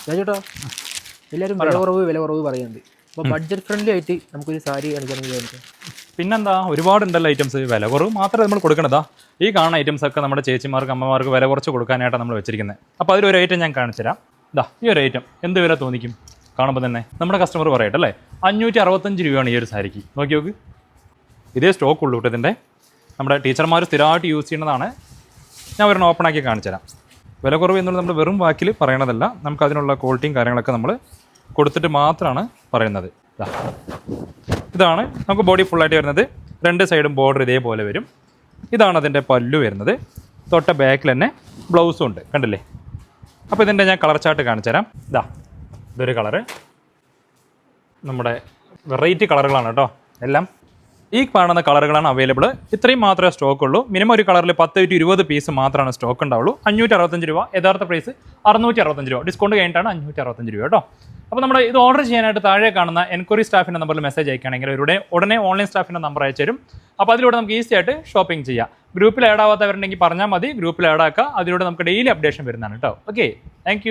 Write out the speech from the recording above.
ചേട്ടാ എല്ലാവരും വില കുറവ് പറയുന്നുണ്ട്. അപ്പോൾ ബഡ്ജറ്റ് ഫ്രണ്ട്ലി ആയിട്ട് നമുക്കൊരു സാരി കാണിക്കാൻ. പിന്നെന്താ, ഒരുപാടുണ്ടല്ലോ ഐറ്റംസ്. വില കുറവ് മാത്രമേ നമ്മൾ കൊടുക്കണതാ. ഈ കാണുന്ന ഐറ്റംസ് ഒക്കെ നമ്മുടെ ചേച്ചിമാർക്ക് അമ്മമാർക്ക് വില കുറച്ച് കൊടുക്കാനായിട്ടാണ് നമ്മൾ വെച്ചിരിക്കുന്നത്. അപ്പോൾ അതിലൊരു ഐറ്റം ഞാൻ കാണിച്ചു തരാം. ഇതാ ഈ ഒരു ഐറ്റം എന്ത് വില തോന്നിക്കും കാണുമ്പോൾ തന്നെ? നമ്മുടെ കസ്റ്റമർ പറയട്ടെ അല്ലേ, 565 രൂപയാണ് ഈ ഒരു സാരിക്ക്. നോക്കി നോക്ക്, ഇതേ സ്റ്റോക്ക് ഉള്ളൂ കേട്ടോ ഇതിൻ്റെ. നമ്മുടെ ടീച്ചർമാർ സ്ഥിരമായിട്ട് യൂസ് ചെയ്യുന്നതാണ്. ഞാൻ ഒരെണ്ണം ഓപ്പൺ ആക്കി കാണിച്ചു തരാം. വില കുറവ് എന്നുള്ളത് നമ്മൾ വെറും വാക്കിൽ പറയണതല്ല, നമുക്ക് അതിനുള്ള ക്വാളിറ്റിയും കാര്യങ്ങളൊക്കെ നമ്മൾ കൊടുത്തിട്ട് മാത്രമാണ് പറയുന്നത്. ഇതാണ് നമുക്ക് ബോഡി ഫുള്ളായിട്ട് വരുന്നത്. 2 സൈഡും ബോർഡർ ഇതേപോലെ വരും. ഇതാണ് അതിൻ്റെ പല്ലു വരുന്നത്. തൊട്ട ബാക്കിൽ തന്നെ ബ്ലൗസും ഉണ്ട്, കണ്ടില്ലേ? അപ്പോൾ ഇതിൻ്റെ ഞാൻ കളർ ചാർട്ട് കാണിച്ചു തരാം. ഇതൊരു കളറ്, നമ്മുടെ വെറൈറ്റി കളറുകളാണ് കേട്ടോ എല്ലാം. ഈ കാണുന്ന കളറുകളാണ് അവൈലബിൾ. ഇത്രയും മാത്രമേ സ്റ്റോക്ക് ഉള്ളൂ. മിനിമം ഒരു കളറിൽ 10 to 20 പീസ് മാത്രമാണ് സ്റ്റോക്ക് ഉണ്ടാവുള്ളൂ. 565 രൂപ. യഥാർത്ഥ പ്രൈസ് 665 രൂപ. ഡിസ്കൗണ്ട് കഴിഞ്ഞിട്ടാണ് 565 രൂപ കേട്ടോ. അപ്പോൾ നമ്മുടെ ഇത് ഓർഡർ ചെയ്യാനായിട്ട് താഴെ കാണുന്ന എൻക്വയറി സ്റ്റാഫിൻ്റെ നമ്പറിൽ മെസ്സേജ് അയക്കുകയാണെങ്കിൽ ഉടനെ ഓൺലൈൻ സ്റ്റാഫിൻ്റെ നമ്പർ അയച്ചു തരും. അപ്പോൾ അതിലൂടെ നമുക്ക് ഈസി ആയിട്ട് ഷോപ്പിംഗ് ചെയ്യാം. ഗ്രൂപ്പിൽ ആഡ് ആവാത്തവരുണ്ടെങ്കിൽ പറഞ്ഞാൽ മതി, ഗ്രൂപ്പിൽ ആഡ് ആക്കുക. അതിലൂടെ നമുക്ക് ഡെയിലി അപ്ഡേഷൻ വരുന്നതാണ് കേട്ടോ. Okay, thank